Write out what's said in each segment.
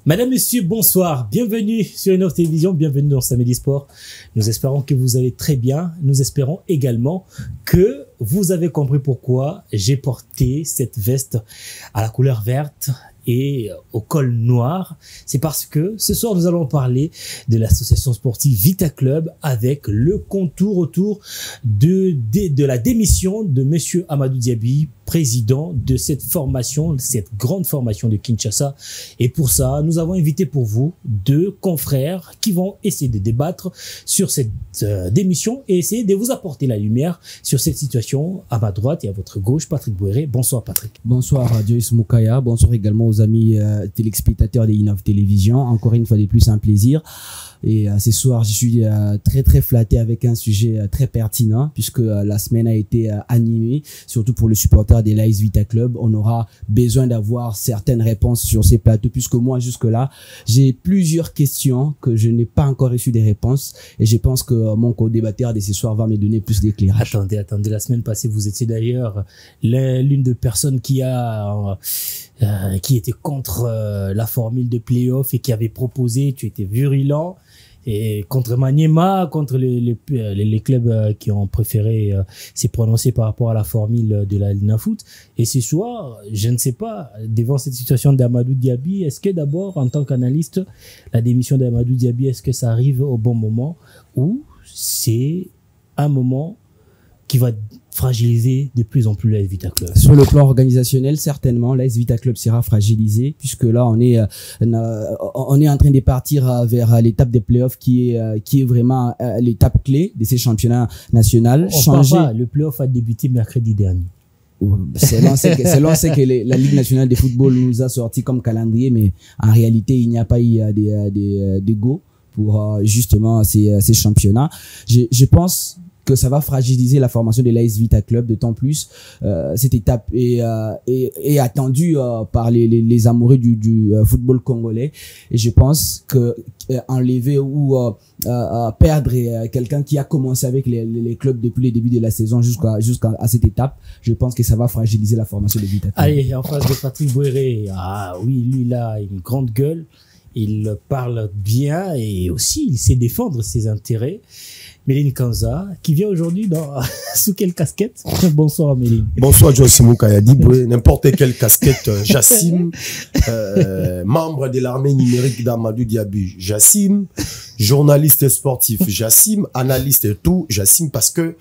Madame, Monsieur, bonsoir. Bienvenue sur Innov Télévision, bienvenue dans Samedi Sport. Nous espérons que vous allez très bien. Nous espérons également que vous avez compris pourquoi j'ai porté cette veste à la couleur verte et au col noir. C'est parce que ce soir, nous allons parler de l'association sportive Vita Club avec le contour autour de la démission de Monsieur Amadou Diaby, président de cette formation, cette grande formation de Kinshasa. Et pour ça, nous avons invité pour vous deux confrères qui vont essayer de débattre sur cette démission et essayer de vous apporter la lumière sur cette situation. À ma droite et à votre gauche, Patrick Bouéré. Bonsoir Patrick. Bonsoir Joyce Moukaya, bonsoir également aux amis téléspectateurs de Innov Télévision. Encore une fois de plus, un plaisir. Et ce soir, je suis très flatté avec un sujet très pertinent puisque la semaine a été animée, surtout pour le supporter des l'AS Vita Club. On aura besoin d'avoir certaines réponses sur ces plateaux puisque moi, jusque-là, j'ai plusieurs questions que je n'ai pas encore reçu des réponses et je pense que mon co-débatteur de ce soir va me donner plus d'éclairage. Attendez, la semaine passée, vous étiez d'ailleurs l'une des personnes qui était contre la formule de play-off et qui avait proposé, tu étais virulent. Et contre Maniema, contre les clubs qui ont préféré s'y prononcer par rapport à la formule de la Ligue Foot. Et ce soir, je ne sais pas, devant cette situation d'Amadou Diaby, est-ce que d'abord, en tant qu'analyste, la démission d'Amadou Diaby, est-ce que ça arrive au bon moment ou c'est un moment qui va fragiliser de plus en plus l'AS Vita Club? Sur le plan organisationnel, certainement, l'AS Vita Club sera fragilisé puisque là, on est en train de partir vers l'étape des playoffs qui est vraiment l'étape clé de ces championnats nationaux. Le playoff a débuté mercredi dernier. C'est l'on sait que la Ligue nationale de football nous a sorti comme calendrier, mais en réalité, il n'y a pas eu de go pour justement ces championnats. Je pense que ça va fragiliser la formation de l'AS Vita Club, d'autant plus cette étape est attendue par les amoureux du football congolais. Et je pense que enlever ou perdre quelqu'un qui a commencé avec les clubs depuis le début de la saison jusqu'à cette étape, je pense que ça va fragiliser la formation de Vita Club. Allez, en face de Patrick Bouéré, oui, lui, il a une grande gueule, il parle bien et aussi il sait défendre ses intérêts. Méline Kanza, qui vient aujourd'hui sous quelle casquette? Bonsoir Méline. Bonsoir Joyce Moukaya, n'importe quelle casquette. Jassim, membre de l'armée numérique d'Amadou Diaby. Jassim, journaliste sportif. Jassim, analyste et tout. Jassim, parce que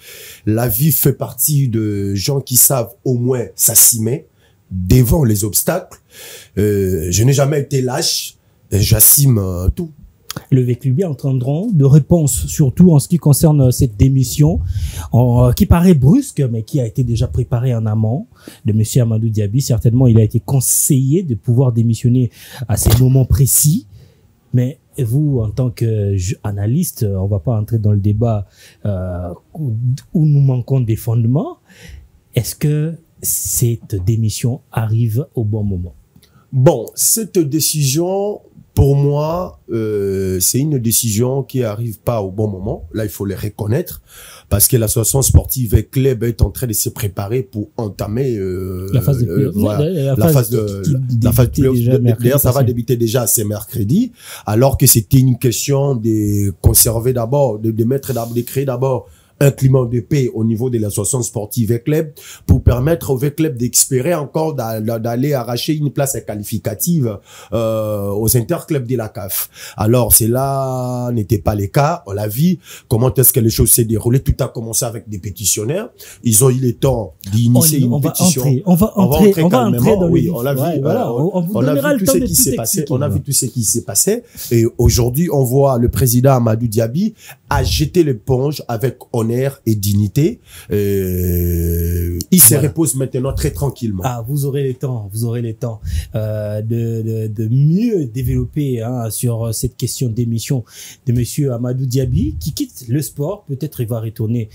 la vie fait partie de gens qui savent au moins s'assumer devant les obstacles. Je n'ai jamais été lâche. Jassim, tout. Le VQB entendront de réponses, surtout en ce qui concerne cette démission, qui paraît brusque, mais qui a été déjà préparée en amont de M. Amadou Diaby. Certainement, il a été conseillé de pouvoir démissionner à ces moments précis. Mais vous, en tant qu'analyste, on va pas entrer dans le débat où nous manquons des fondements. Est-ce que cette démission arrive au bon moment? Bon, cette décision, pour moi, c'est une décision qui arrive pas au bon moment. Là, il faut le reconnaître parce que l'association sportive club est en train de se préparer pour entamer la phase de playoff. D'ailleurs, ça va débuter déjà ce mercredi, alors que c'était une question de conserver d'abord, de créer d'abord un climat de paix au niveau de l'association sportive V-Club pour permettre au V-Club d'espérer encore d'aller arracher une place qualificative aux interclubs de la CAF. Alors, cela n'était pas le cas. On l'a vu. Comment est-ce que les choses s'est déroulées? Tout a commencé avec des pétitionnaires. Ils ont eu le temps d'initier une pétition. On va entrer dans oui, on l'a vu. Voilà, on a vu tout ce qui s'est passé. On a vu tout ce qui s'est passé. Et aujourd'hui, on voit le président Amadou Diaby a jeté l'éponge avec honneur et dignité. Il se repose maintenant très tranquillement. Vous aurez le temps de mieux développer sur cette question d'émission de Monsieur Amadou Diaby qui quitte le sport. Peut-être il va retourner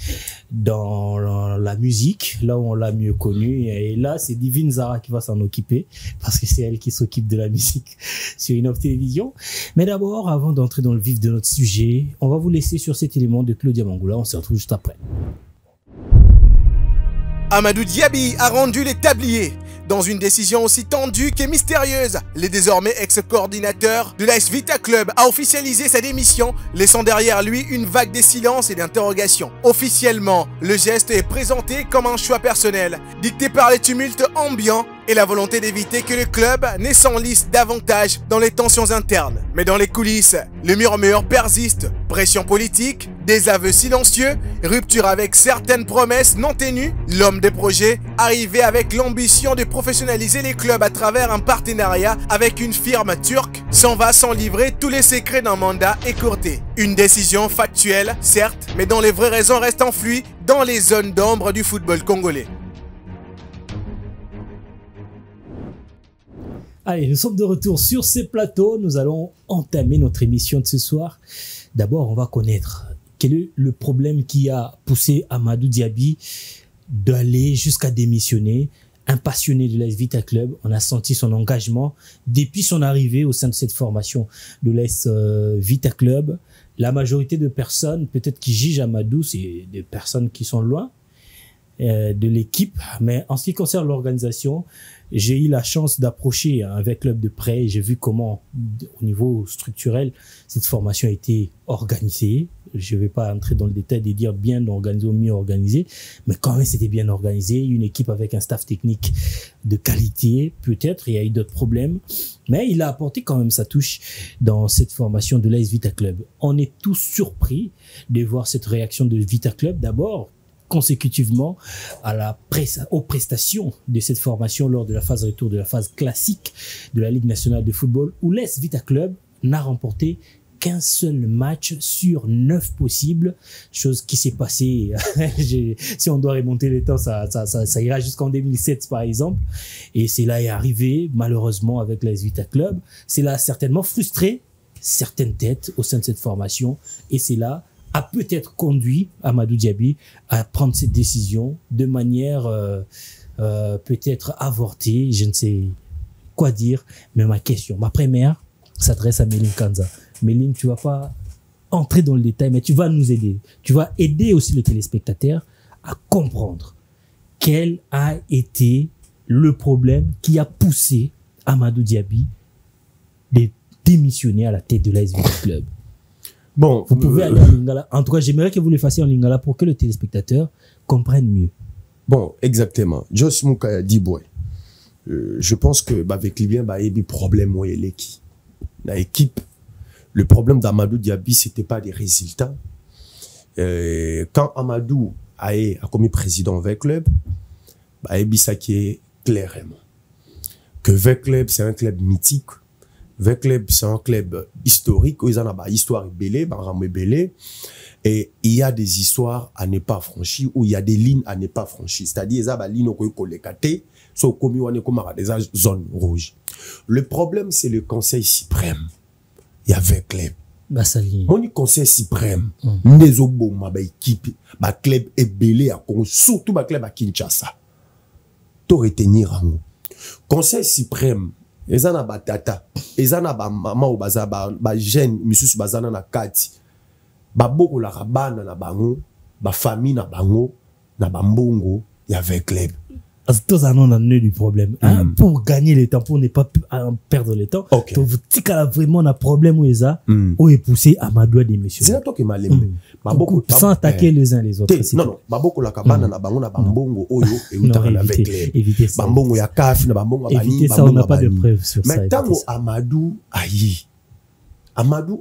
dans la musique, là où on l'a mieux connu. Et là, c'est Divine Zara qui va s'en occuper parce que c'est elle qui s'occupe de la musique sur Innov Télévision. Mais d'abord, avant d'entrer dans le vif de notre sujet, on va vous laisser sur cet élément de Claudia Mangoula. On se retrouve juste après. Amadou Diaby a rendu les tabliers Dans une décision aussi tendue que mystérieuse, le désormais ex-coordinateur de l'AS Vita Club a officialisé sa démission, laissant derrière lui une vague de silence et d'interrogations. Officiellement, le geste est présenté comme un choix personnel, dicté par les tumultes ambiants et la volonté d'éviter que le club ne s'enlise davantage dans les tensions internes. Mais dans les coulisses, le murmure persiste. Pression politique, désaveux silencieux, rupture avec certaines promesses non tenues. L'homme de projet, arrivé avec l'ambition de professionnaliser les clubs à travers un partenariat avec une firme turque, s'en va sans livrer tous les secrets d'un mandat écourté. Une décision factuelle, certes, mais dont les vraies raisons restent enfouies dans les zones d'ombre du football congolais. Allez, nous sommes de retour sur ces plateaux. Nous allons entamer notre émission de ce soir. D'abord, on va connaître quel est le problème qui a poussé Amadou Diaby d'aller jusqu'à démissionner. Un passionné de l'AS Vita Club, on a senti son engagement depuis son arrivée au sein de cette formation de l'AS Vita Club. La majorité de personnes, peut-être qui jugent Amadou, c'est des personnes qui sont loin de l'équipe. Mais en ce qui concerne l'organisation, j'ai eu la chance d'approcher un club de près et j'ai vu comment, au niveau structurel, cette formation a été organisée. Je ne vais pas entrer dans le détail de dire bien organisé ou mieux organisé, mais quand même c'était bien organisé. Une équipe avec un staff technique de qualité, peut-être, il y a eu d'autres problèmes, mais il a apporté quand même sa touche dans cette formation de l'AS Vita Club. On est tous surpris de voir cette réaction de Vita Club, d'abord, consécutivement aux prestations de cette formation lors de la phase retour de la phase classique de la Ligue nationale de football, où l'AS Vita Club n'a remporté qu'un seul match sur 9 possibles, chose qui s'est passée, si on doit remonter les temps, ça ira jusqu'en 2007 par exemple, et cela est arrivé malheureusement avec l'AS Vita Club. Cela a certainement frustré certaines têtes au sein de cette formation, et cela a peut-être conduit Amadou Diaby à prendre cette décision de manière peut-être avortée, je ne sais quoi dire, mais ma première s'adresse à Méline Kanza. Méline, tu vas pas entrer dans le détail, mais tu vas nous aider. Tu vas aider aussi le téléspectateur à comprendre quel a été le problème qui a poussé Amadou Diaby de démissionner à la tête de l'AS Vita Club. Bon, vous pouvez aller en lingala. En tout cas, j'aimerais que vous le fassiez en lingala pour que le téléspectateur comprenne mieux. Bon, exactement. Jos Mouka Diboué. Je pense que avec Libyen, il y a des problèmes où il est l'équipe. Le problème d'Amadou Diaby, c'était pas des résultats. Quand Amadou a commis président avec club, il ça qui est clairement que avec club, c'est un club mythique. Avec club, c'est un club historique où ils ont une histoire belée, et il y a des histoires à ne pas franchir, ou il y a des lignes à ne pas franchir. C'est-à-dire, il y a des lignes qui sont collectées, sont commis des zones rouges. Le problème, c'est le Conseil suprême. Il y avait club. Mon Conseil suprême, les obos, ma équipe, ma club est belé à Congo, surtout ma club à Kinshasa. Tout retenir en nous. Conseil suprême, ils ont ba tata, ils ont ba maman ou ba jeune, misus bazana na kati, ba boko la rabana na bango, ba famille na bango, na bambongo, il y avait club. Tous en ont nœud du problème. Pour gagner le temps, pour ne pas perdre le temps, donc vous dites vraiment un problème où ils ont, où est poussé Amadou à démissionner. C'est là toi qui m'a sans attaquer les uns les autres. Non, non, baboko la kabana na bango na bambongo oyo et utara na avec les. Évitez ça. Bambongo ya kaf na bambongo bani. Évitez ça, on n'a pas de preuves sur ça. Mais tant Amadou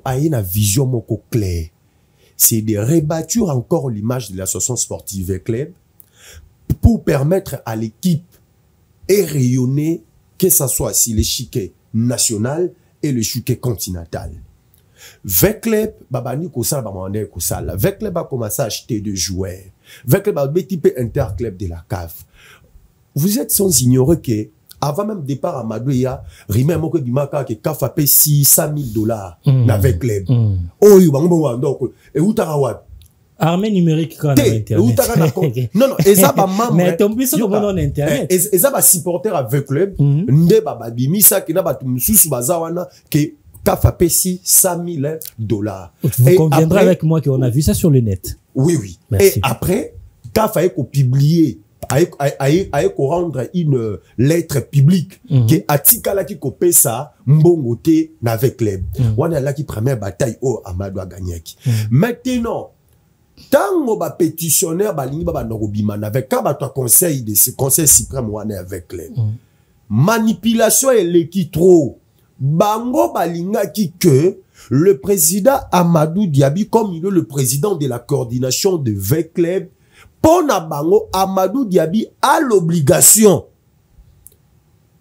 ayi na vision moko claire. C'est de rebâtir encore l'image de l'association sportive club pour permettre à l'équipe et rayonner, que ce soit si l'échiquier national et l'échiquier continental. Vecleb, babani kosala bamande kosala. Vecleb a commencé à acheter des joueurs. Vecleb a type interclub de la CAF. Vous êtes sans ignorer que avant même départ à Madouya, Rime Moko Dimaka que CAF a payé $600,000 na Vecleb. Oh, you bango donc et utarawat. Armée numérique quand on a internet. Non, non, ezaba membre. Mais ton plus on a internet. Ezaba supporter avec club. Nde baba bimisa ki na batu mususu bazawana que CAF a payé $100,000. Vous conviendrez avec moi qu'on a vu ça sur le net. Oui, oui. Merci. Et après, CAF a publié aye rendre une lettre publique que atikala ki kopesa mbongo te na avec club wana la ki première bataille au Amadou a gagné maintenant tango ba pétitionnaire balingi ba bandokobima avec ka ba conseil de ce conseil suprême wana avec club manipulation et l'équipe trop bango balinga ki que le président Amadou Diaby comme il est le président de la coordination de VEC club pour na bango Amadou Diaby a l'obligation,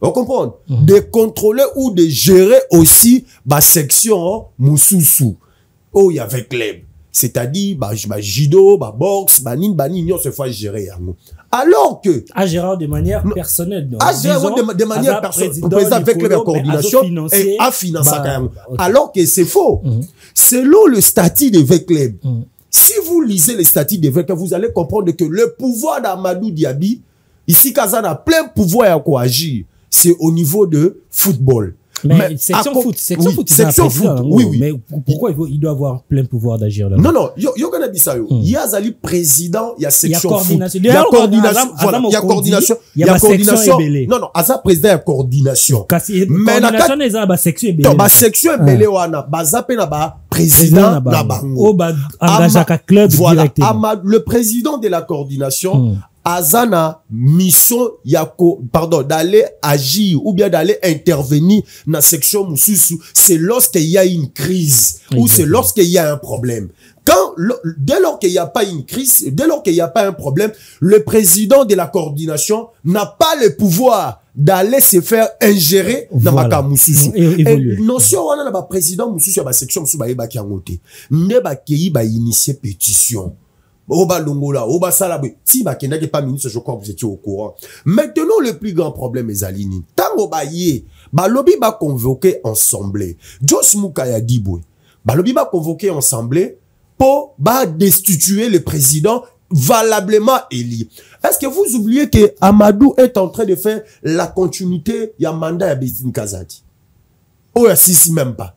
vous comprenez, de contrôler ou de gérer aussi la section Moussoussou où il y avait club, c'est-à-dire judo, boxe, on se fait gérer. Alors que à gérer de manière personnelle, à gérer de manière personnelle, le président avec la coordination et à financer. Alors que c'est faux. Selon le statut de VEC club. Si vous lisez les statuts de VEC, vous allez comprendre que le pouvoir d'Amadou Diaby, ici, Kazan a plein pouvoir à quoi agir. C'est au niveau de football. Mais section foot, section foot, oui. Mais pourquoi il doit avoir plein pouvoir d'agir là? Non, yo gonna dit ça yo. Il y a Zali président, il y a section foot. Il y a coordination, voilà, il y a coordination, il y a coordination. Non, Aza président, il y a coordination. Mais la coordination est section ebele. Ba section ebele wana, baza pe na ba président na bango. Engagé à club directement. Le président de la coordination Azana mission d'aller agir ou bien d'aller intervenir dans la section Moussoussou, c'est lorsqu'il y a une crise ou c'est lorsqu'il y a un problème. Dès lors qu'il n'y a pas une crise, dès lors qu'il n'y a pas un problème, le président de la coordination n'a pas le pouvoir d'aller se faire ingérer dans ma Moussoussou. Notion on a président Moussoussou la section Moussoussou ba yeba ki angote. Ne ba ki ba initier pétition. Oba Longola, Oba Salabé, si Bakena n'est pas ministre, je crois que vous étiez au courant. Maintenant, le plus grand problème est Zalini. Tango Baye, Balobi va convoquer ensemble. Jos Moukaya Diboué, Balobi va convoquer ensemble pour destituer le président valablement élu. Est-ce que vous oubliez que Amadou est en train de faire la continuité, il y a mandat à Bestine Kazadi? Oh, si même pas.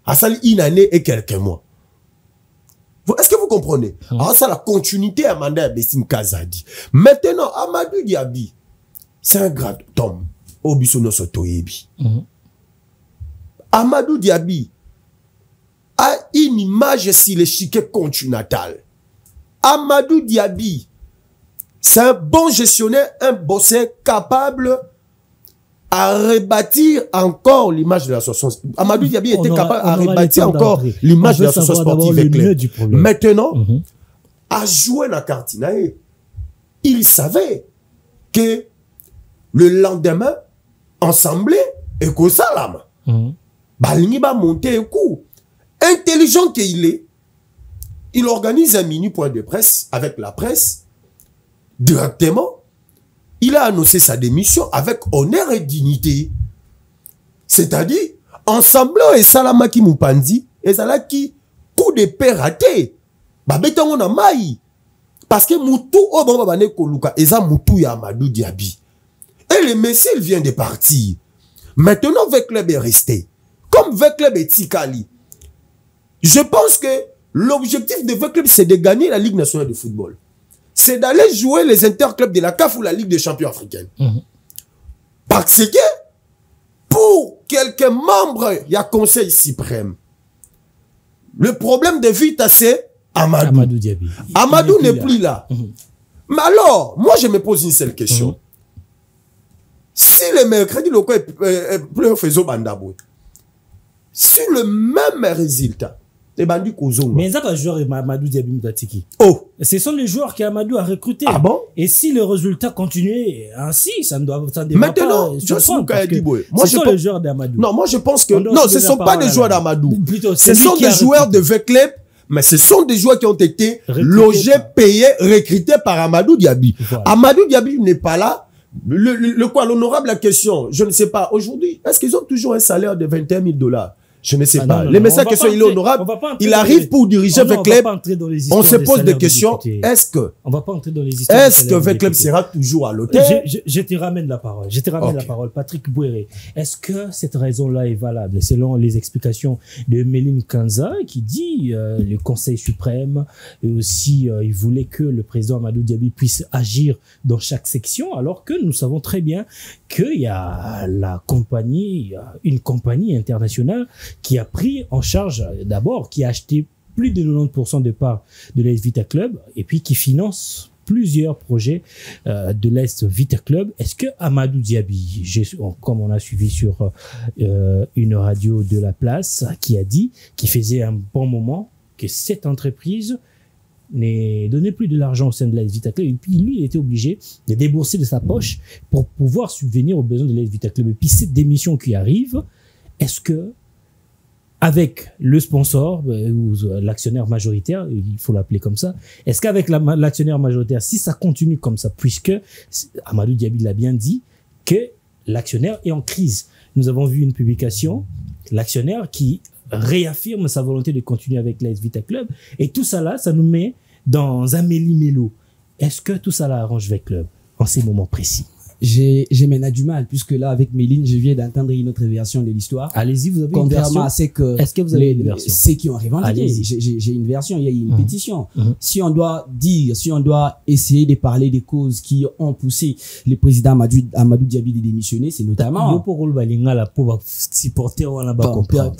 À ça, une année et quelques mois. Est-ce que vous comprenez? Alors, ça, la continuité à mandat Bestine Kazadi. Maintenant, Amadou Diaby, c'est un grand homme. Obisono Sotoyebi. Amadou Diaby a une image sur l'échiquier continental. Amadou Diaby, c'est un bon gestionnaire, un bosseur capable à rebâtir encore l'image de l'association. Amadou Diaby était capable à rebâtir encore l'image de l'association sportive. Maintenant, à jouer la cartinae, il savait que le lendemain, ensemble, et que ça là, Balingi va monter un coup. Intelligent qu'il est, il organise un mini point de presse avec la presse, directement. Il a annoncé sa démission avec honneur et dignité. C'est-à-dire, ensemble, et Salamaki Moupandi, et Salaki, coup de paix raté. Babetango na mai. Parce que Moutou, Obama Koluka, et ça Moutou ya Amadou Diaby. Et le messie, il vient de partir. Maintenant, VEC club est resté. Comme VEC club est Tikali. Je pense que l'objectif de VEC club, c'est de gagner la Ligue nationale de football. C'est d'aller jouer les interclubs de la CAF ou la Ligue des champions africaine. Parce que, pour quelques membres, il y a conseil suprême. Le problème de Vita, c'est Amadou Diaby. Amadou n'est plus là. Mais alors, moi, je me pose une seule question. Si le mercredi, le est plus faisant Bandaboué, si le même résultat, mais ça, pas joueur Amadou Diaby Moutatiki. Oh! Ce sont les joueurs qu'Amadou a recrutés. Ah bon? Et si le résultat continuait ainsi, ça ne doit pas. Maintenant, ce sont les joueurs d'Amadou. Non, moi je pense que, non, ce ne sont pas des joueurs d'Amadou. Ce sont des joueurs de VEC club, mais ce sont des joueurs qui ont été logés, payés, recrutés par Amadou Diaby. Voilà. Amadou Diaby n'est pas là. L'honorable, la question, je ne sais pas, aujourd'hui, est-ce qu'ils ont toujours un salaire de 21 000 $? Je ne sais Ah, pas. non, Le non, message on va question, pas il est entrer- honorable. on va pas entrer Il dans arrive les- pour diriger Oh non, avec on va club. pas entrer dans les On histoires se des pose des salaires questions. députés. Est-ce On va pas entrer dans les histoires des salaires que club députés. sera toujours à l'hôtel? Je te ramène la parole. Je te ramène la Ok. parole. Patrick Bouéré. Est-ce que cette raison-là est valable selon les explications de Méline Kanza qui dit le Conseil suprême et aussi il voulait que le président Amadou Diaby puisse agir dans chaque section alors que nous savons très bien qu'il y a une compagnie internationale qui a pris en charge d'abord, qui a acheté plus de 90% de parts de l'AS Vita Club et puis qui finance plusieurs projets de l'AS Vita Club. Est-ce que Amadou Diaby, comme on a suivi sur une radio de la place, qui a dit qu'il faisait un bon moment que cette entreprise ne donnait plus de l'argent au sein de l'AS Vita Club et puis lui il était obligé de débourser de sa poche pour pouvoir subvenir aux besoins de l'AS Vita Club. Et puis cette démission qui arrive, est-ce que avec le sponsor ou l'actionnaire majoritaire, il faut l'appeler comme ça, est-ce qu'avec l'actionnaire majoritaire, si ça continue comme ça, puisque Amadou Diaby l'a bien dit, que l'actionnaire est en crise. Nous avons vu une publication, l'actionnaire qui réaffirme sa volonté de continuer avec l'AS Vita Club, et tout ça là, ça nous met dans un méli-mélo. Est-ce que tout ça là arrange avec Club en ces moments précis? J'ai maintenant du mal, puisque là, avec Méline, je viens d'entendre une autre version de l'histoire. Allez-y, vous avez une Contrairement version. à ce que Est-ce que vous avez une version? ceux qui ont revendiqué. Allez-y. J'ai une version, il y a une pétition. Mhm. Si on doit essayer de parler des causes qui ont poussé le président Amadou Diaby de démissionner, c'est notamment. Yo pour le Lingala pour supporter on a pas Bon, comprendre.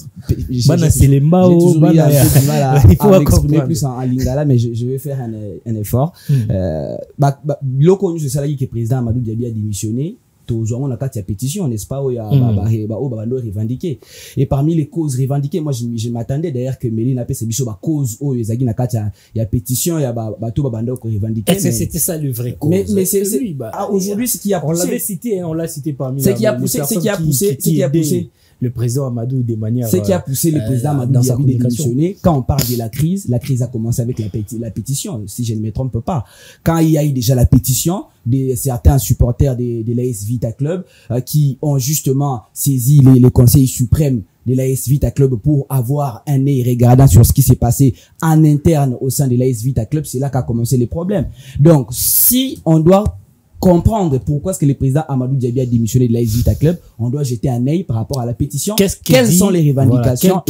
j'ai Bana c'est les j'ai Mao, toujours eu bana un peu de mal à, il faut à m'exprimer comprendre. plus en lingala, mais je vais faire un effort. Le connu c'est ça là que le président Amadou Diaby a démissionné. On a quatre pétitions, n'est-ce pas, où il y a revendiqué. Et parmi les causes revendiquées, moi, je m'attendais d'ailleurs que Méline appelle ces cause où il y a pétition, il y a tout bando qui revendiqué. Est-ce que c'était ça le vrai cause? Mais c'est lui, aujourd'hui ce qui a on poussé. l'avait cité, on l'a cité parmi Ce qui a poussé le président Amadou de manière ce qui a poussé le président Amadou dans sa Diaby de communication. démissionner. Quand on parle de la crise a commencé avec la pétition, si je ne me trompe pas. Quand il y a eu déjà la pétition de certains supporters de l'AS Vita Club qui ont justement saisi le conseil suprême de l'AS Vita Club pour avoir un œil regardant sur ce qui s'est passé en interne au sein de l'AS Vita Club, c'est là qu'a commencé les problèmes. Donc, si on doit comprendre pourquoi est-ce que le président Amadou Diaby a démissionné de l'AS Vita Club, on doit jeter un œil par rapport à la pétition. Quelles sont les revendications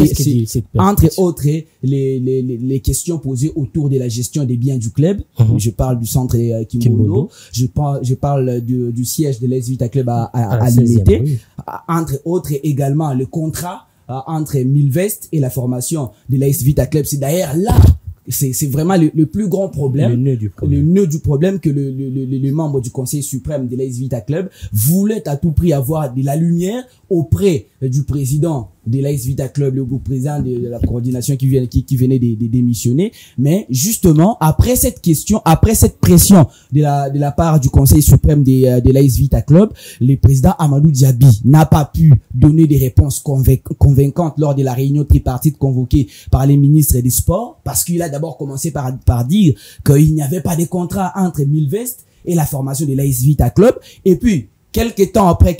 entre autres les questions posées autour de la gestion des biens du club. Je parle du centre Kimbondo. Je parle du siège de l'AS Vita Club à Limité. Oui. Entre autres également le contrat entre Milvest et la formation de l'AS Vita Club. C'est d'ailleurs là c'est vraiment le plus grand problème, le nœud du problème que le membre du conseil suprême de l'AS Vita Club voulait à tout prix avoir de la lumière auprès du président de l'AS Vita Club, le président de la coordination qui venait de démissionner. Mais justement, après cette question, après cette pression de la part du conseil suprême de l'AS Vita Club, le président Amadou Diaby n'a pas pu donner des réponses convaincantes lors de la réunion tripartite convoquée par les ministres des Sports, parce qu'il a d'abord commencé par dire qu'il n'y avait pas de contrat entre Milvest et la formation de l'AS Vita Club. Et puis, quelques temps après,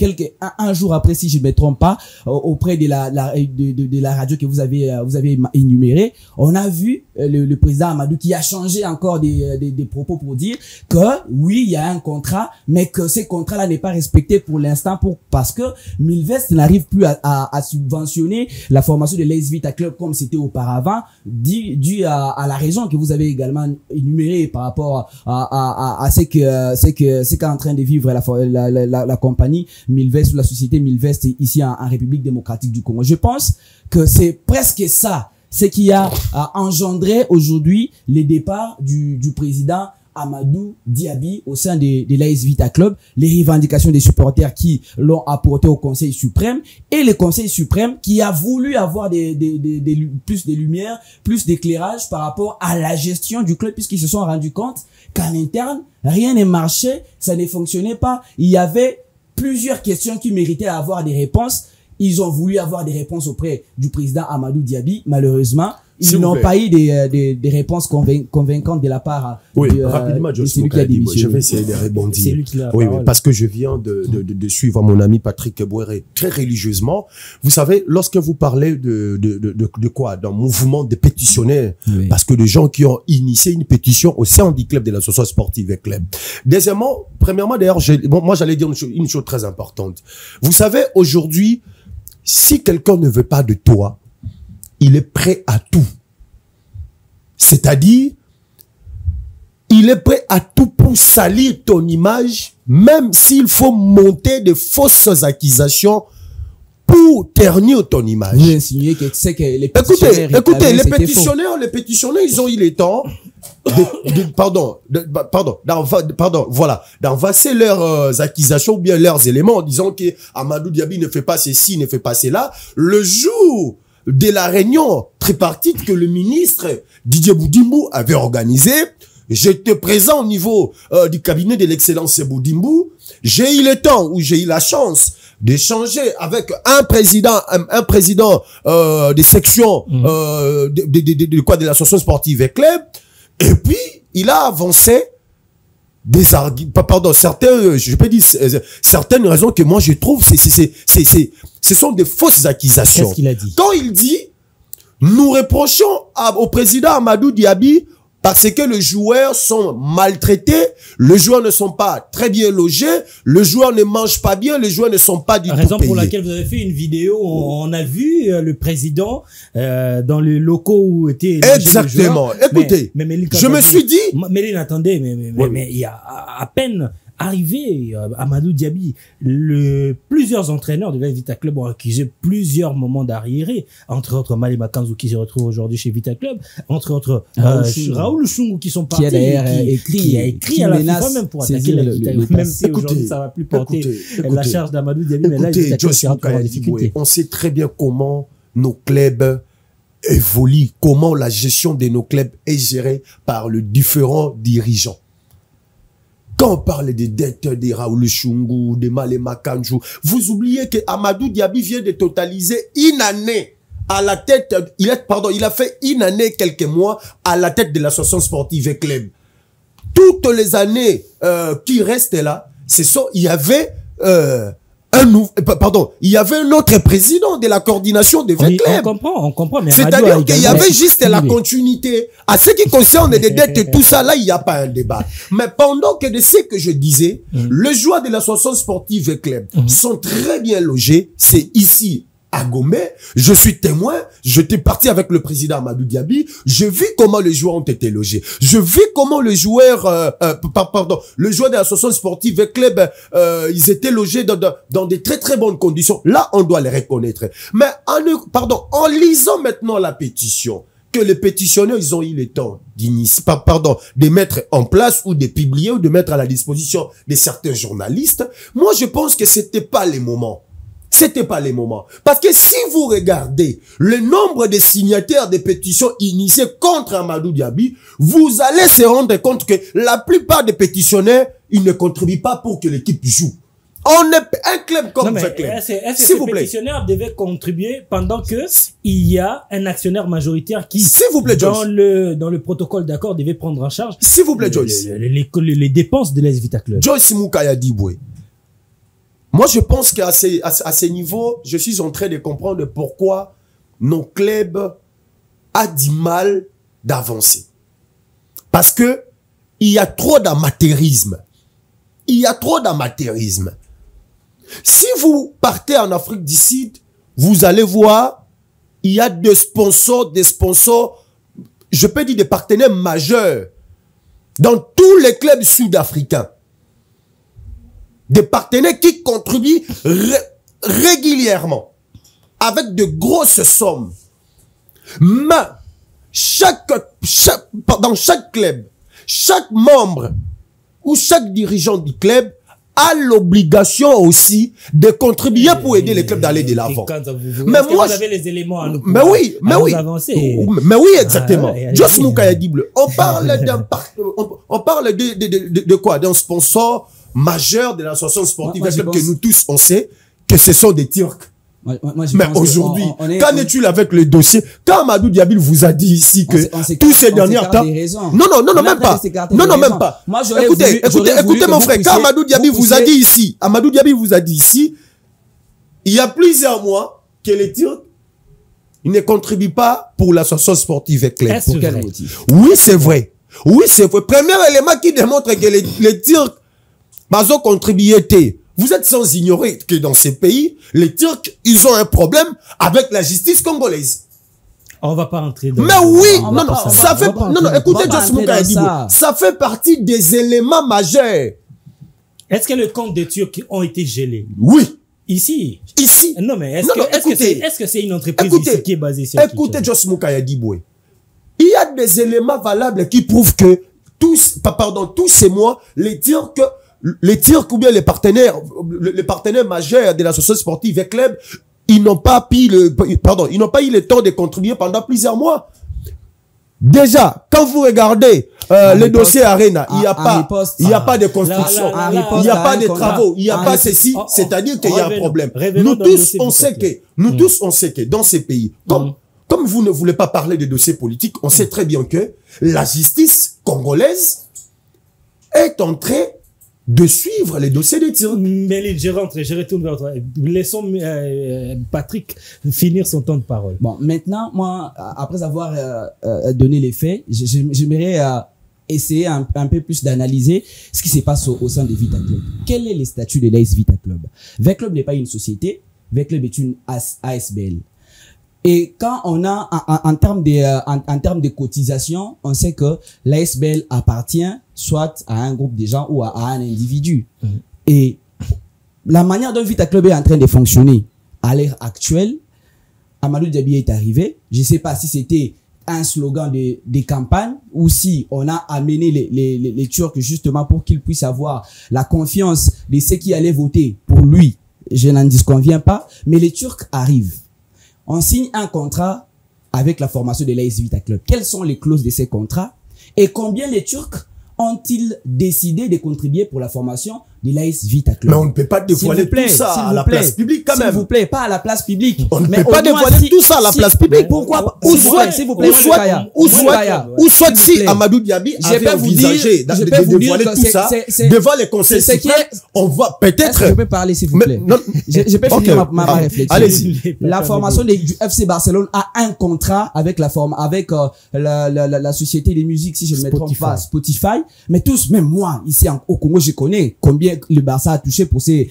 un jour après, si je ne me trompe pas, auprès de la radio que vous avez énumérée, on a vu le président Amadou qui a changé encore des propos pour dire que oui, il y a un contrat, mais que ce contrat-là n'est pas respecté pour l'instant parce que Milvest n'arrive plus à subventionner la formation de l'AS Vita Club comme c'était auparavant, dû à la raison que vous avez également énumérée par rapport à ce qu'est en train de vivre la compagnie Milvest ou la société Milvest ici en République démocratique du Congo. Je pense que c'est presque ça, ce qui a engendré aujourd'hui le départ du président Amadou Diaby au sein de l'AS Vita Club, les revendications des supporters qui l'ont apporté au Conseil suprême et le Conseil suprême qui a voulu avoir plus de lumière, plus d'éclairage par rapport à la gestion du club puisqu'ils se sont rendus compte qu'en interne, rien ne marchait, ça ne fonctionnait pas. Il y avait plusieurs questions qui méritaient d'avoir des réponses. Ils ont voulu avoir des réponses auprès du président Amadou Diaby. Malheureusement, ils n'ont pas eu des réponses convaincantes de la part rapidement, de celui qui a démissionné. Je vais essayer de rebondir. C'est lui qui l'a oui, parce que je viens de suivre mon ami Patrick Bouéré très religieusement. Vous savez, lorsque vous parlez de quoi? D'un mouvement de pétitionnaires, parce que les gens qui ont initié une pétition au sein du club de l'association sportive et club. Deuxièmement, premièrement, d'ailleurs, moi j'allais dire une chose très importante. Vous savez, aujourd'hui, si quelqu'un ne veut pas de toi, il est prêt à tout. C'est-à-dire, il est prêt à tout pour salir ton image, même s'il faut monter de fausses accusations pour ternir ton image. Vous insinuez que c'est que les pétitionnaires... Écoutez, les pétitionnaires, ils ont eu le temps d'envasser leurs accusations ou bien leurs éléments en disant que Amadou Diaby ne fait pas ceci, ne fait pas cela. Le jour de la réunion tripartite que le ministre Didier Boudimbou avait organisée, j'étais présent au niveau du cabinet de l'excellence Boudimbou. J'ai eu le temps ou j'ai eu la chance d'échanger avec un président des sections de l'association sportive et club. Et puis il a avancé certaines raisons que moi je trouve ce sont des fausses accusations. Qu'est-ce qu'il a dit? Quand il dit nous reprochons au président Amadou Diaby parce que les joueurs sont maltraités, les joueurs ne sont pas très bien logés, les joueurs ne mangent pas bien, les joueurs ne sont pas du tout payés. Raison pour laquelle vous avez fait une vidéo, on a vu le président dans les locaux où était exactement. Écoutez, mais je me suis dit... Méline, attendez, mais il y a à peine arrivé Amadou Diaby, plusieurs entraîneurs de la Vita Club ont accusé plusieurs moments d'arriéré, entre autres Malé Makanzou qui se retrouve aujourd'hui chez Vita Club, entre autres Raoul Chungu qui sont partis, qui a écrit à la FIFA même pour attaquer la Vita Club, même si aujourd'hui ça va plus porter la charge d'Amadou Diaby, mais là Vita Club s'est retrouvé en difficulté. On sait très bien comment nos clubs évoluent, comment la gestion de nos clubs est gérée par les différents dirigeants. Quand on parle des dettes de Raoul Chungu, de Malé Makanzou, vous oubliez que Amadou Diaby vient de totaliser une année à la tête, il a fait une année, quelques mois à la tête de l'association sportive et club. Toutes les années qui restent là, il y avait il y avait un autre président de la coordination des clubs. On comprend, mais c'est-à-dire qu'il y avait juste la continuité. À ce qui concerne les dettes et tout ça, là, il n'y a pas un débat. Mais pendant que de ce que je disais, les joueurs de l'association sportive et club sont très bien logés. C'est ici, à Gomé, je suis témoin, j'étais parti avec le président Amadou Diaby, je vis comment les joueurs ont été logés, je vis comment les joueurs, les joueurs de l'association sportive et club, ils étaient logés dans des très très bonnes conditions. Là, on doit les reconnaître. Mais en lisant maintenant la pétition, que les pétitionnaires, ils ont eu le temps de mettre en place ou de publier ou de mettre à la disposition de certains journalistes, moi je pense que c'était pas les moments. C'était pas les moments. Parce que si vous regardez le nombre de signataires des pétitions initiées contre Amadou Diaby, vous allez se rendre compte que la plupart des pétitionnaires, ils ne contribuent pas pour que l'équipe joue. On est un club comme un club. Est-ce que ces pétitionnaires devaient contribuer pendant que il y a un actionnaire majoritaire qui, s'il vous plaît, dans le protocole d'accord, devait prendre en charge, s'il vous plaît, Joyce, les dépenses de l'AS Vita Club. Joyce Moukaya Diboué. Moi, je pense qu'à ces niveaux, je suis en train de comprendre pourquoi nos clubs a du mal d'avancer. Parce que il y a trop d'amateurisme. Il y a trop d'amateurisme. Si vous partez en Afrique du Sud, vous allez voir, il y a des sponsors, je peux dire des partenaires majeurs dans tous les clubs sud-africains. Des partenaires qui contribuent régulièrement avec de grosses sommes. Mais dans chaque club, chaque membre ou chaque dirigeant du club a l'obligation aussi de contribuer pour aider les clubs d'aller de l'avant. Mais moi, vous avez les éléments à nous avancer. Mais oui, exactement. Joss Moukaya Dible, on parle de quoi? D'un sponsor majeur de l'association sportive que nous tous on sait que ce sont des Turcs. Mais aujourd'hui, qu'en est-il avec le dossier? Quand Amadou Diaby vous a dit ici que tous ces dernières temps, non, même pas. Non, même pas. Écoutez, mon frère, quand Amadou Diaby vous a dit ici, il y a plusieurs mois que les Turcs ne contribuent pas pour l'association sportive Éclair. Pour quel motif? Oui, c'est vrai. Premier élément qui démontre que les Turcs ont contribué. Vous êtes sans ignorer que dans ces pays, les Turcs, ils ont un problème avec la justice congolaise. On va pas entrer dans... Mais oui, écoutez, Joss Mouka Dibou, ça fait partie des éléments majeurs. Est-ce que les comptes des Turcs ont été gelés? Oui. Ici? Non, mais est-ce que c'est une entreprise ici qui est basée sur... Écoutez, Joss Mouka Dibou, il y a des éléments valables qui prouvent que tous ces mois, les Turcs ou bien les partenaires majeurs de l'association sportive Éclair, ils n'ont pas eu le temps de contribuer pendant plusieurs mois. Déjà, quand vous regardez le dossier Arena, il n'y a pas de construction, il n'y a pas de travaux, il n'y a pas ceci, c'est-à-dire qu'il y a un problème. Nous tous, on sait que dans ces pays, comme vous ne voulez pas parler de dossiers politiques, on sait très bien que la justice congolaise est en train de suivre les dossiers des Turcs. Mais je retourne vers toi. Laissons Patrick finir son temps de parole. Bon, maintenant, moi, après avoir donné les faits, j'aimerais essayer un peu plus d'analyser ce qui se passe au sein de Vita Club. Quel est le statut de l'AS Vita Club? Vita Club n'est pas une société, Vita Club est une ASBL. Et quand on a, en termes de cotisation, on sait que l'ASBL appartient soit à un groupe de gens ou à un individu. Et la manière dont Vita Club est en train de fonctionner à l'heure actuelle, Amadou Diaby est arrivé. Je ne sais pas si c'était un slogan de campagne ou si on a amené les Turcs justement pour qu'ils puissent avoir la confiance de ceux qui allaient voter pour lui. Je n'en disconviens pas, mais les Turcs arrivent. On signe un contrat avec la formation de l'AS Vita Club. Quelles sont les clauses de ces contrats? Et combien les Turcs ont-ils décidé de contribuer pour la formation de l'AS Vita Club? Mais on ne peut pas dévoiler tout ça à la place publique quand même. S'il vous plaît, pas à la place publique. On ne peut pas dévoiler tout ça à la place publique. Pourquoi? S'il vous plaît, ou soit si Amadou Diaby avait envisagé de dévoiler tout ça devant les conseils suprêmes, on va peut-être... Je peux parler s'il vous plaît? Je peux finir ma réflexion. Allez-y. La formation du FC Barcelone a un contrat avec la société de musique, si je ne me trompe pas, Spotify. Mais tous, même moi, ici au Congo, je connais combien le Barça a touché pour ces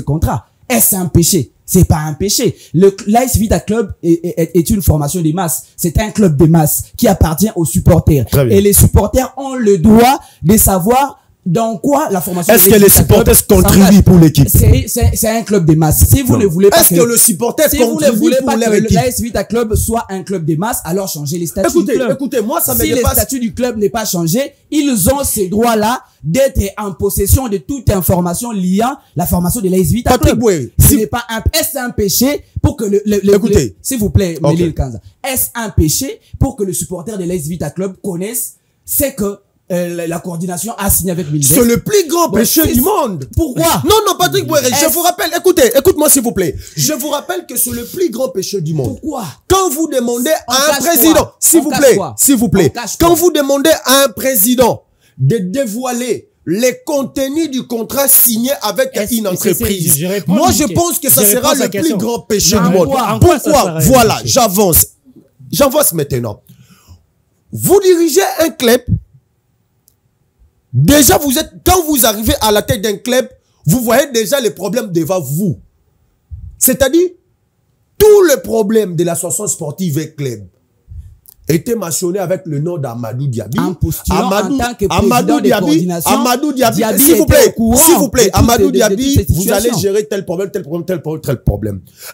contrats. Est-ce un péché? C'est pas un péché. L'AS Vita Club est une formation de masse. C'est un club de masse qui appartient aux supporters. Et les supporters ont le droit de savoir dans quoi la formation... Est-ce que les supporters contribuent pour l'équipe? C'est un club de masse. Si vous ne voulez pas... Est-ce que le supporter contribue pour leur équipe? l'AS Vita Club soit un club de masse, alors changez les statuts du club. Écoutez, moi ça me dépasse. Si les statuts du club n'est pas changé, ils ont ces droits-là d'être en possession de toute information liant la formation de l'AS Vita Club. Est-ce un péché pour que écoutez, s'il vous plaît, Melil Kanza, est-ce un péché pour que le supporter de l'AS Vita Club connaisse c'est que la coordination a signé avec Mildex? C'est le plus grand péché du monde. Pourquoi? Non, Patrick Bouéré, je vous rappelle, écoute-moi s'il vous plaît. Je vous rappelle que c'est le plus grand péché du monde. Pourquoi? Quand vous demandez à un président, s'il vous plaît, quand vous demandez à un président de dévoiler les contenus du contrat signé avec une entreprise, moi je pense que ça sera le plus grand péché du monde. Pourquoi? Voilà, j'avance maintenant. Vous dirigez un club. Déjà, quand vous arrivez à la tête d'un club, vous voyez déjà les problèmes devant vous. C'est-à-dire, tout le problème de l'association sportive et club était mentionné avec le nom d'Amadou Diaby. Amadou Diaby, s'il vous plaît, Amadou Diaby, vous allez gérer tel problème.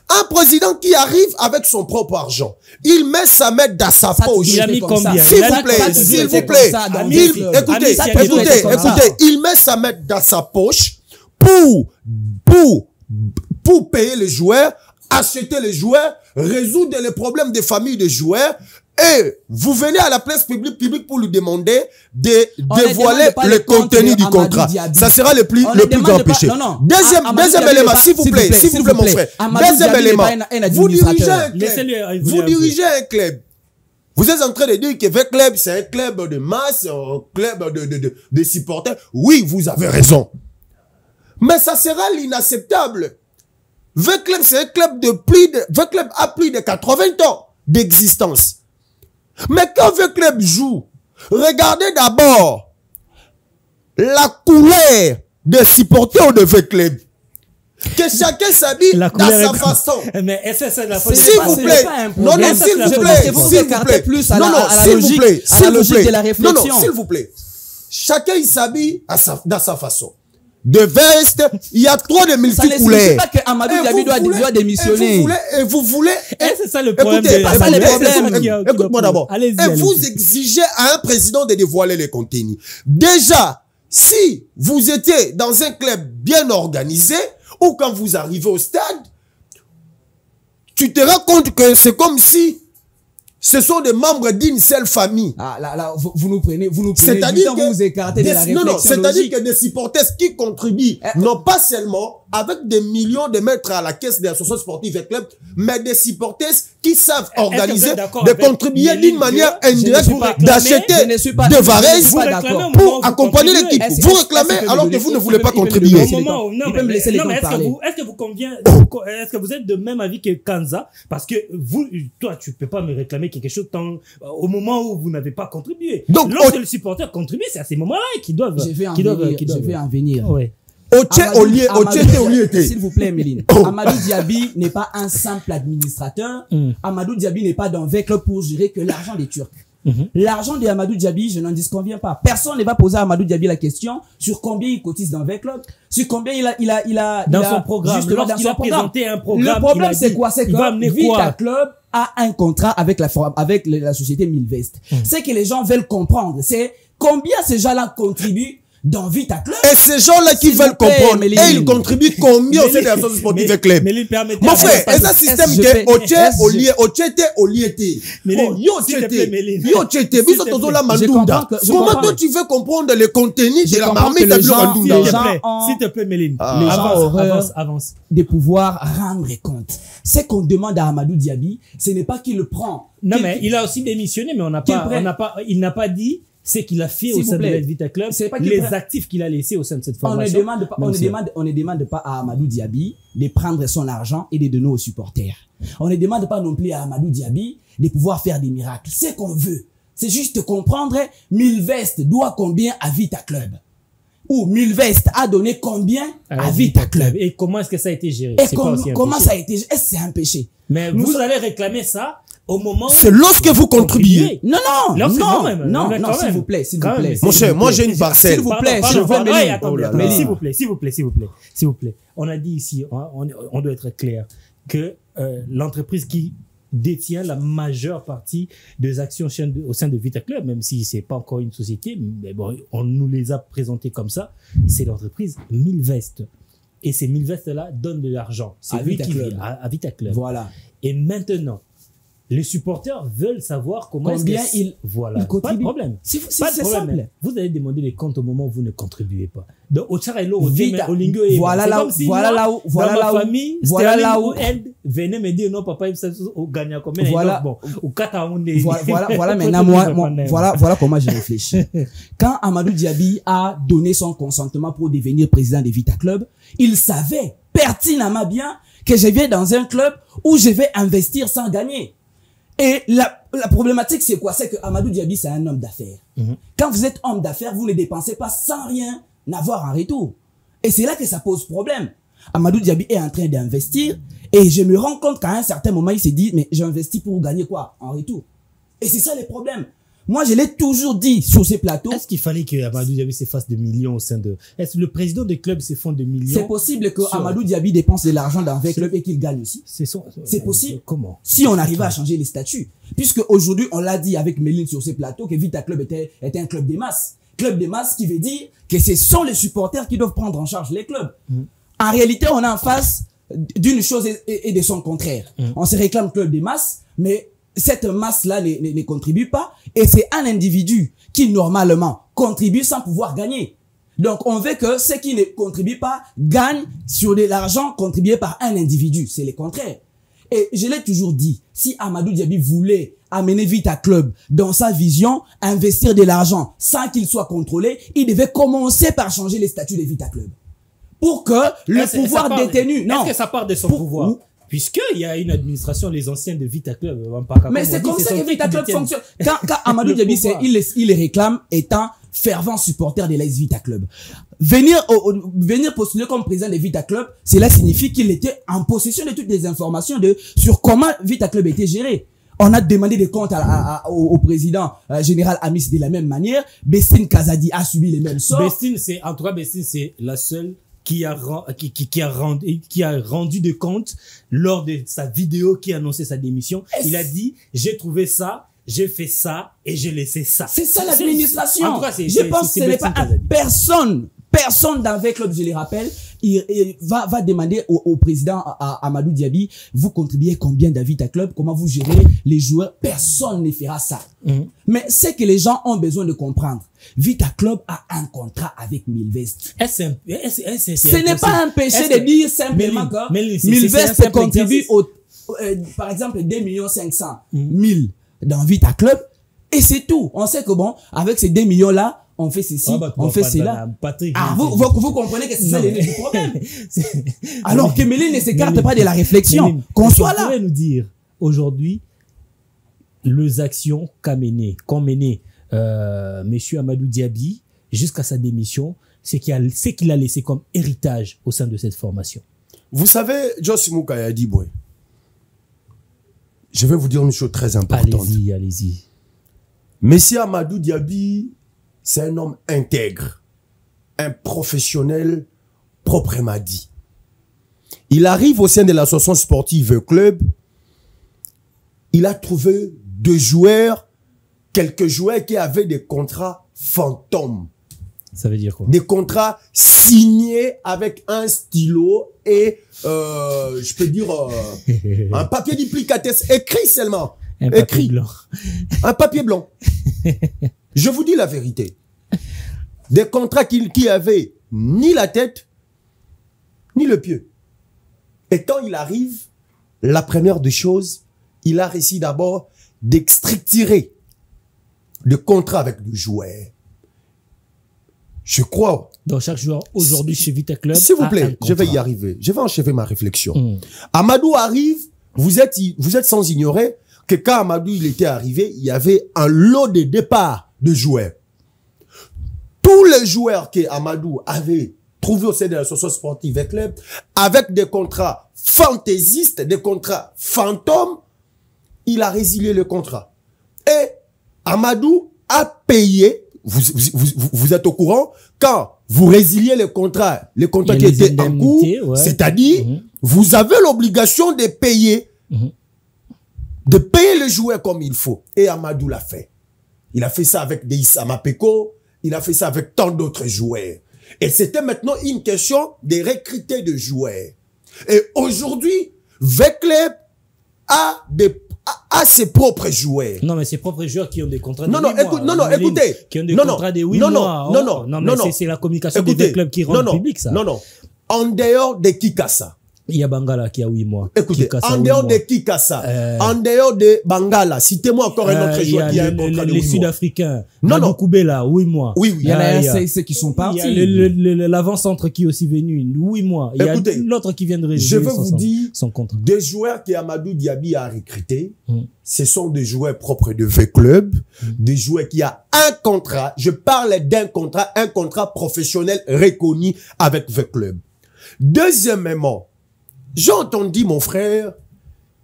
Un président qui arrive avec son propre argent, il met sa main dans sa poche. S'il vous plaît, écoutez, il met sa main dans sa poche pour payer les joueurs, acheter les joueurs, résoudre les problèmes des familles de joueurs et vous venez à la place publique pour lui demander de dévoiler le contenu du contrat. Ça sera le plus grand péché. Deuxième élément, s'il vous plaît, mon frère. Deuxième élément, vous dirigez un club. Vous êtes en train de dire que votre club, c'est un club de masse, un club de supporters. Oui, vous avez raison. Mais ça sera l'inacceptable. Votre club, c'est un club votre club a plus de 80 ans d'existence. Mais quand votre club joue, regardez d'abord la couleur des supporters de votre club. Que chacun s'habille dans sa façon. Mais est-ce que c'est la faute? S'il vous plaît. Non, s'il vous plaît. S'il vous plaît. Plus à la logique de la réflexion. Non, s'il vous plaît. Chacun il s'habille dans sa façon. De veste, il y a trop de multicouleurs. Ça ne signifie pas que Amadou Diaby doit démissionner. Et vous voulez. C'est ça le problème. Écoute-moi d'abord. Et vous exigez à un président de dévoiler les contenus. Déjà, si vous étiez dans un club bien organisé, ou quand vous arrivez au stade, tu te rends compte que c'est comme si ce sont des membres d'une seule famille. Ah, là, vous nous prenez, c'est-à-dire que vous écartez de la réflexion. Non, c'est-à-dire que des supporters qui contribuent, non pas seulement avec des millions de mètres à la caisse des associations sportives et clubs, mais des supporters qui savent organiser, de contribuer d'une manière indirecte, d'acheter des varaises pour accompagner l'équipe. Vous réclamez alors que vous ne voulez pas contribuer. Est-ce que vous convient, est-ce que vous êtes de même avis que Kanza? Parce que toi, tu peux pas me réclamer quelque chose au moment où vous n'avez pas contribué. Donc, lorsque le supporter contribue, c'est à ces moments-là qu'ils doivent. Je vais en venir. Ouais. S'il vous plaît, Méline. Amadou Diaby n'est pas un simple administrateur. Amadou Diaby n'est pas dans un club pour gérer que l'argent des Turcs. L'argent de Amadou Diaby, je n'en disconviens pas. Personne ne va poser à Amadou Diaby la question sur combien il cotise dans 20 clubs, sur combien il a dans son programme. Lorsqu'il a présenté un programme. Le problème, c'est quoi? C'est que Vita Club a un contrat avec la société Milvest. C'est que les gens veulent comprendre. C'est combien ces gens-là contribuent dans Vita Club. Et ces gens-là qui veulent comprendre, et ils contribuent combien au sein de la société sportive club. Mon frère, est-ce un système que comment toi tu veux comprendre le contenu de la marmite de Mandunda? S'il te plaît, Méline. Avance. De pouvoir rendre compte. Ce qu'on demande à Amadou Diaby, ce n'est pas qu'il le prend. Non, mais il a aussi démissionné, mais il n'a pas dit ce qu'il a fait au sein de la Vita Club, les actifs qu'il a laissés au sein de cette formation. On ne demande pas à Amadou Diaby de prendre son argent et de donner aux supporters. On ne demande pas non plus à Amadou Diaby de pouvoir faire des miracles. Ce qu'on veut, c'est juste comprendre Milvest doit combien à Vita Club. Ou Milvest a donné combien à Vita Club. Et comment est-ce que ça a été géré? Et comment ça a été géré? Est-ce que c'est un péché? Mais vous allez réclamer ça au moment où c'est lorsque vous contribuez. Non, s'il vous plaît. Mon cher, moi j'ai une parcelle. S'il vous plaît, s'il vous plaît. On a dit ici, on doit être clair, que l'entreprise qui détient la majeure partie des actions au sein de Vita Club, même si c'est pas encore une société, mais bon, on nous les a présentées comme ça, c'est l'entreprise Milvest. Et ces Milvest-là donnent de l'argent. C'est lui qui vit à Vita Club. Voilà. Et maintenant, les supporters veulent savoir combien ils voilà. Pas de problème. C'est simple. Vous allez demander les comptes au moment où vous ne contribuez pas. Donc, voilà là où elle venait me dire non, papa, il gagne combien. Voilà maintenant, voilà comment je réfléchis. Quand Amadou Diaby a donné son consentement pour devenir président de Vita Club, il savait pertinemment bien que je vais dans un club où je vais investir sans gagner. Et la problématique, c'est quoi? C'est que Amadou Diaby, c'est un homme d'affaires. Quand vous êtes homme d'affaires, vous ne dépensez pas sans rien avoir en retour. Et c'est là que ça pose problème. Amadou Diaby est en train d'investir et je me rends compte qu'à un certain moment, il s'est dit, mais j'investis pour gagner quoi en retour? Et c'est ça le problème. Moi, je l'ai toujours dit sur ces plateaux. Est-ce qu'il fallait que Amadou Diaby se fasse de millions au sein de... Est-ce que le président des clubs se font de millions? C'est possible que Amadou Diaby dépense de l'argent dans un club et qu'il gagne aussi. C'est possible. Comment? Si on arrive à changer les statuts. Puisque aujourd'hui, on l'a dit avec Méline sur ces plateaux que Vita Club était un club des masses. Club des masses qui veut dire que ce sont les supporters qui doivent prendre en charge les clubs. En réalité, on a en face d'une chose et de son contraire. On se réclame club des masses, mais cette masse-là ne contribue pas, et c'est un individu qui, normalement, contribue sans pouvoir gagner. Donc, on veut que ceux qui ne contribuent pas gagnent sur de l'argent contribué par un individu. C'est le contraire. Et je l'ai toujours dit, si Amadou Diaby voulait amener Vita Club dans sa vision, investir de l'argent sans qu'il soit contrôlé, il devait commencer par changer les statuts de Vita Club. Pour que le pouvoir détenu... Est-ce que ça part de son pouvoir? Puisqu'il y a une administration, les anciens de Vita Club... Mais c'est comme ça que Vita Club fonctionne. Quand Amadou Diaby, il les réclame étant fervent supporter de l'AS Vita Club. Venir postuler comme président de Vita Club, cela signifie qu'il était en possession de toutes les informations sur comment Vita Club était géré. On a demandé des comptes au président général Amis de la même manière. Bestine Kazadi a subi les mêmes sorts. Bestine, c'est la seule qui a rendu des comptes lors de sa vidéo qui annonçait sa démission. Il a dit, j'ai trouvé ça, j'ai fait ça et j'ai laissé ça. C'est ça l'administration. Je pense que ce n'est pas personne dans le club, je les rappelle, il va demander au président Amadou Diaby, vous contribuez combien dans Vita Club, comment vous gérez les joueurs, personne ne fera ça. Mais c'est que les gens ont besoin de comprendre. Vita Club a un contrat avec Milvest. Ce n'est pas un péché de dire simplement que Milvest contribue par exemple 2,5 millions dans Vita Club, et c'est tout. On sait que bon, avec ces 2 millions là, on fait ceci, on fait cela. Vous comprenez que c'est ça le du problème. Alors que Méline ne s'écarte pas de la réflexion. Qu'on soit là. Vous pouvez nous dire aujourd'hui les actions qu'ont mené Monsieur Amadou Diaby jusqu'à sa démission, c'est qu'il a laissé comme héritage au sein de cette formation. Vous savez, Joss Moukaya dit, je vais vous dire une chose très importante. Allez-y. Monsieur Amadou Diaby, c'est un homme intègre, un professionnel proprement dit. Il arrive au sein de l'association sportive club, il a trouvé quelques joueurs qui avaient des contrats fantômes. Ça veut dire quoi? Des contrats signés avec un stylo et, je peux dire, un papier duplicatif écrit seulement. Un papier blanc. Un papier blanc. Je vous dis la vérité. Des contrats qui avaient ni la tête, ni le pied. Et quand il arrive, la première des choses, il a réussi d'abord d'extracter le contrat avec le joueur. Je crois. Donc chaque joueur aujourd'hui chez Vita Club. S'il vous plaît, je vais y arriver. Je vais enchever ma réflexion. Amadou arrive, vous êtes sans ignorer que quand Amadou il était arrivé, il y avait un lot de départ de joueurs. Tous les joueurs que Amadou avait trouvés au sein de l'association sportive club, avec des contrats fantaisistes, des contrats fantômes, il a résilié le contrat. Et Amadou a payé, vous êtes au courant, quand vous résiliez le contrat qui était en cours, c'est-à-dire, vous avez l'obligation de payer, le joueur comme il faut. Et Amadou l'a fait. Il a fait ça avec Deissa Mapeko, il a fait ça avec tant d'autres joueurs. Et c'était maintenant une question de recruter de joueurs. Et aujourd'hui, Vecleb a ses propres joueurs. Non, mais ses propres joueurs qui ont des contrats de 8 mois. Écoutez. Qui ont des contrats de 8 mois. Non, c'est la communication des Vecleb qui rend public ça. En dehors de Kikassa. Il y a Bangala qui a 8 mois. Écoutez, en dehors de Kikassa, en dehors de Bangala, citez-moi encore un autre joueur qui a un contrat de 8 mois. Les Sud-Africains. Non. Koubela, 8 mois. Oui. Il y en a ceux qui sont partis. Il y a l'avant-centre qui est aussi venu, 8 mois. Il y a l'autre qui vient de je veux vous dire, des joueurs que Amadou Diaby a recrutés, ce sont des joueurs propres de V-Club, des joueurs qui ont un contrat, je parle d'un contrat, un contrat professionnel reconnu avec V-Club. Deuxièmement, j'ai entendu mon frère,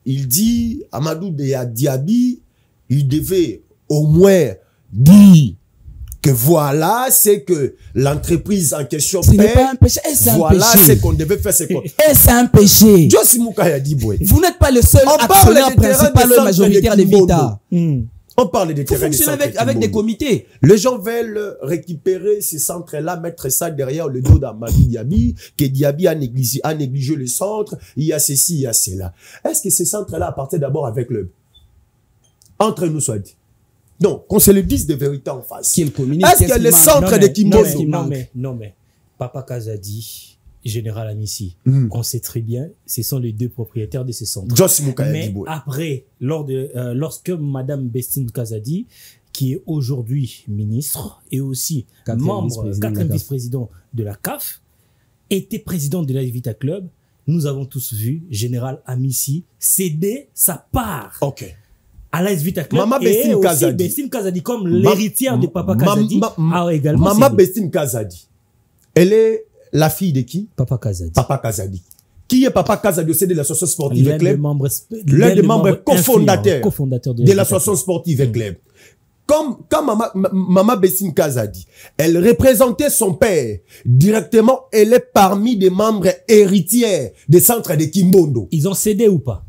il dit, Amadou Diaby, il devait au moins dire que voilà, c'est que l'entreprise en question paie. Ce n'est pas un péché, voilà, c'est qu'on devait faire ce qu'on. C'est un péché. Joss Moukaya dit, vous n'êtes pas le seul actionnaire principal majoritaire de Vita. On parle des Faut terrains de fonctionner centre avec des Kimbondo. comités. Les gens veulent récupérer ces centres-là, mettre ça derrière le dos d'Amadou Diaby, que Diaby a négligé le centre, il y a ceci, il y a cela. Est-ce que ces centres-là appartiennent d'abord avec le... Entre nous soit dit. Donc, qu'on se le dise de vérité en face. Qui est le communiste? Est-ce que les centres de Kimbondo... Non mais, Papa Kazadi, Général Amissi, on sait très bien, ce sont les deux propriétaires de ces centres. Joss Moukaya Mais Diboué. après, lorsque Madame Bestine Kazadi, qui est aujourd'hui ministre et aussi quatrième vice-président de la CAF, était président de la Vita Club, nous avons tous vu Général Amissi céder sa part. Ok. À l'AS Vita Club. Maman et Bestine aussi Kazadi. Bestine Kazadi comme l'héritière de Papa Kazadi a également Maman cédé. Bestine Kazadi. Elle est la fille de qui? Papa Kazadi. Papa Kazadi. Qui est Papa Kazadi au sein de l'association sportive L'un Club? des L'un des membres cofondateurs de l'association sportive Club. Comme quand Maman Bestine Kazadi, elle représentait son père directement, elle est parmi des membres héritiers des centres de Kimbondo. Ils ont cédé ou pas?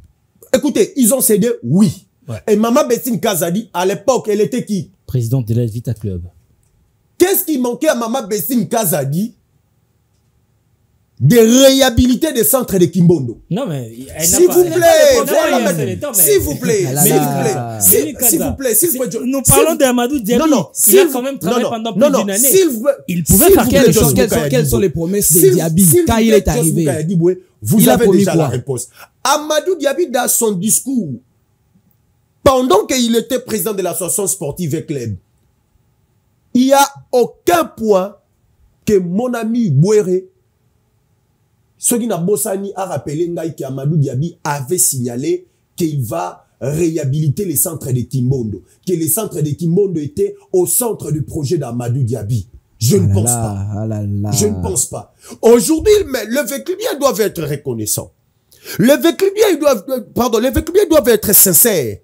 Écoutez, ils ont cédé, oui. Ouais. Et Maman Bestine Kazadi, à l'époque, elle était qui? Présidente de la Vita Club. Qu'est-ce qui manquait à Maman Bestine Kazadi? De réhabiliter des centres de Kimbondo. Non, mais S'il vous plaît, s'il vous plaît, s'il vous plaît, nous parlons d'Amadou Diaby. Non, il a quand même travaillé pendant plus d'une année. Il pouvait faire quelque chose. Quelles sont les promesses de Diaby quand il est arrivé? Vous avez déjà la réponse. Amadou Diaby, dans son discours, pendant qu'il était président de l'association sportive Club, il n'y a aucun point que mon ami Bouéré, Sogina Bossani a rappelé qu'Amadou Diaby avait signalé qu'il va réhabiliter les centres de Kimbondo, que les centres de Kimbondo étaient au centre du projet d'Amadou Diaby. Je ne pense pas. Je ne pense pas. Aujourd'hui, le véclubien doivent être reconnaissants. Les véclubiens doivent être sincères.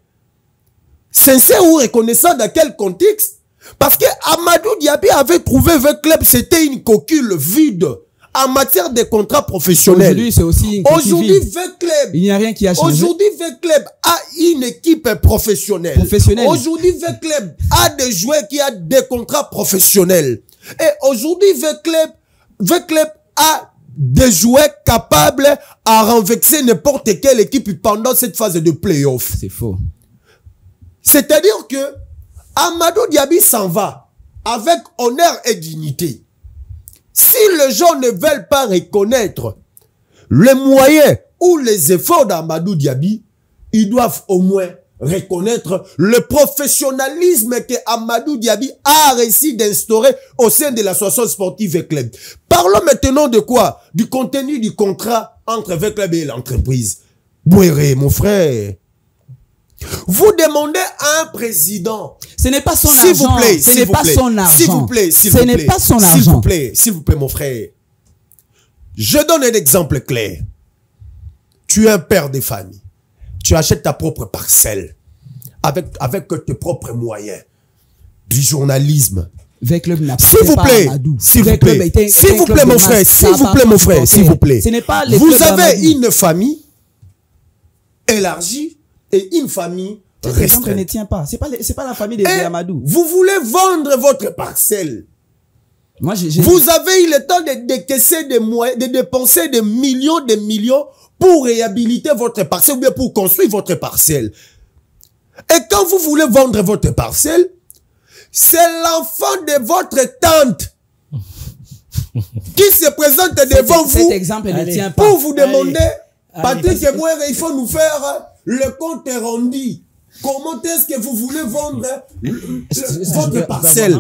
Sincères ou reconnaissants dans quel contexte? Parce que Amadou Diaby avait trouvé un club, c'était une coquille vide. En matière de contrats professionnels. Aujourd'hui, c'est aussi une Aujourd'hui, V-Club. Il n'y a rien qui a changé. Aujourd'hui, V-Club a une équipe professionnelle. Aujourd'hui, V-Club a des joueurs qui ont des contrats professionnels. Et aujourd'hui, V-Club a des joueurs capables à renverser n'importe quelle équipe pendant cette phase de play-off. C'est faux. C'est-à-dire que Amadou Diaby s'en va avec honneur et dignité. Si les gens ne veulent pas reconnaître les moyens ou les efforts d'Amadou Diaby, ils doivent au moins reconnaître le professionnalisme que Amadou Diaby a réussi d'instaurer au sein de l'association sportive Club. Parlons maintenant de quoi? Du contenu du contrat entre Club et l'entreprise. Bouéré, mon frère. Vous demandez à un président. Ce n'est pas son argent. S'il vous plaît, ce n'est pas son argent. S'il vous plaît, ce n'est pas son argent. S'il vous plaît, mon frère. Je donne un exemple clair. Tu es un père de famille. Tu achètes ta propre parcelle. Avec tes propres moyens. Du journalisme. V-Club n'a pas s'il vous plaît, s'il vous plaît, s'il vous plaît, mon frère, s'il vous plaît, mon frère, s'il vous plaît. Ce n'est pas vous avez une famille élargie et une famille restreinte. Ne tient pas. C'est pas la famille de Amadou. Vous voulez vendre votre parcelle. Moi, vous avez eu le temps de décaisser des moyens, de dépenser des millions pour réhabiliter votre parcelle ou bien pour construire votre parcelle. Et quand vous voulez vendre votre parcelle, c'est l'enfant de votre tante qui se présente devant vous. Cet exemple ne tient pas. Pour vous demander, Patrick et moi, il faut nous faire le compte rendu. Comment est-ce que vous voulez vendre votre parcelle?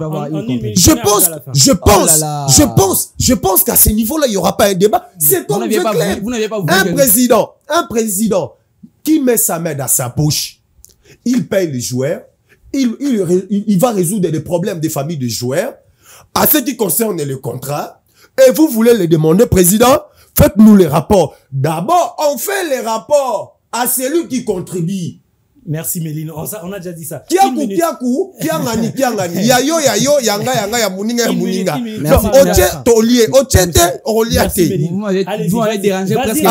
Je pense qu'à ce niveau-là, il n'y aura pas un débat. C'est comme un président qui met sa main dans sa poche, il paye les joueurs, il va résoudre les problèmes des familles de joueurs. À ce qui concerne le contrat, et vous voulez le demander, président, faites-nous les rapports. D'abord, on fait les rapports à celui qui contribue. Merci Méline, on a déjà dit ça. Kiangani, yayo, yanga, ya muninga. Vous m'avez dérangé presque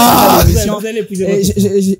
l'émission.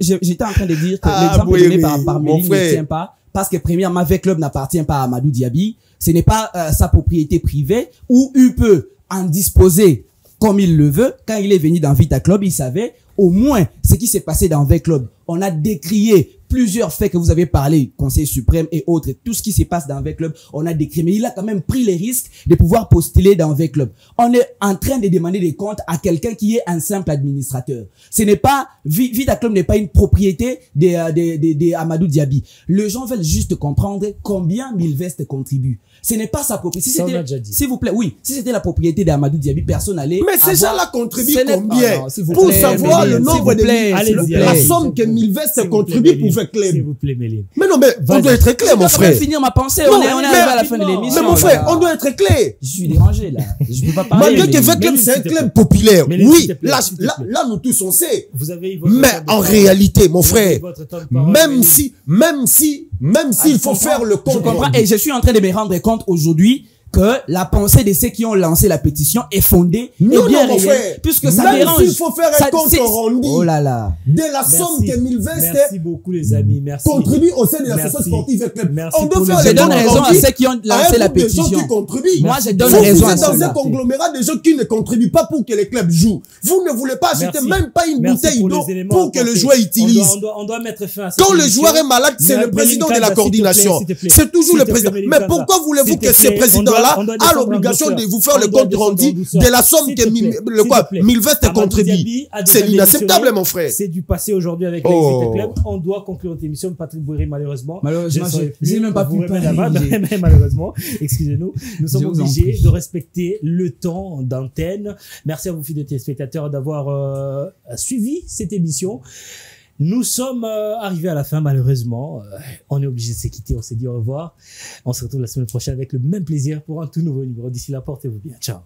J'étais en train de dire que l'exemple donné par Méline ne tient pas. parce que premièrement, V-Club n'appartient pas à Amadou Diaby. Ce n'est pas sa propriété privée où il peut en disposer comme il le veut. Quand il est venu dans Vita Club, il savait au moins ce qui s'est passé dans V-Club. On a décrié plusieurs faits que vous avez parlé, Conseil suprême et autres, tout ce qui se passe dans V-Club, on a décrit. Mais il a quand même pris les risques de pouvoir postuler dans V-Club. On est en train de demander des comptes à quelqu'un qui est un simple administrateur. Ce n'est pas, Vita Club n'est pas une propriété de Amadou Diaby. Les gens veulent juste comprendre combien Milvest contribue. Ce n'est pas sa propriété. Si s'il vous plaît, oui, si c'était la propriété d'Amadou Diaby, personne n'allait. Mais ces gens-là contribuent combien? Pour savoir le nombre de la somme que Milvest contribue pour V-Club. S'il vous plaît, Méline. Mais non, mais on doit être clair, mon frère. Je vais finir ma pensée. On est arrivé à la fin de l'émission. Mais mon frère, on doit être clair. Je suis dérangé, là. Je peux pas parler. Malgré que V-Club, c'est un club populaire. Oui, là, nous tous, on sait. Mais en réalité, mon frère, même s'il faut faire le compte. Je comprends. Et je suis en train de me rendre compte aujourd'hui que la pensée de ceux qui ont lancé la pétition est fondée et bien réelle, puisque ça dérange. Même s'il faut faire un compte rendu de la somme que Milvest merci beaucoup les amis, merci. Contribue au sein de l'association sportive V-Club. On doit faire les bonnes raisons à ceux qui ont lancé la pétition. Moi, je donne raison à ceux. Vous êtes dans un conglomérat de gens qui ne contribuent pas pour que les clubs jouent. Vous ne voulez pas acheter même pas une bouteille d'eau pour que le joueur utilise. On doit mettre fin à ça. Quand le joueur est malade, c'est le président de la coordination. C'est toujours le président. Mais pourquoi voulez-vous que ce président a l'obligation de vous faire le compte rendu de la somme que Milvest contribue. C'est inacceptable, mon frère. C'est du passé aujourd'hui avec les Club. On doit conclure notre émission. Patrick Bouiri, malheureusement. J'ai même pas pu parler. Malheureusement, excusez-nous. Nous sommes obligés de respecter le temps d'antenne. Merci à vous, fidèles téléspectateurs, d'avoir suivi cette émission. Nous sommes arrivés à la fin, malheureusement. On est obligé de se quitter. On s'est dit au revoir. On se retrouve la semaine prochaine avec le même plaisir pour un tout nouveau numéro. D'ici là, portez-vous bien. Ciao.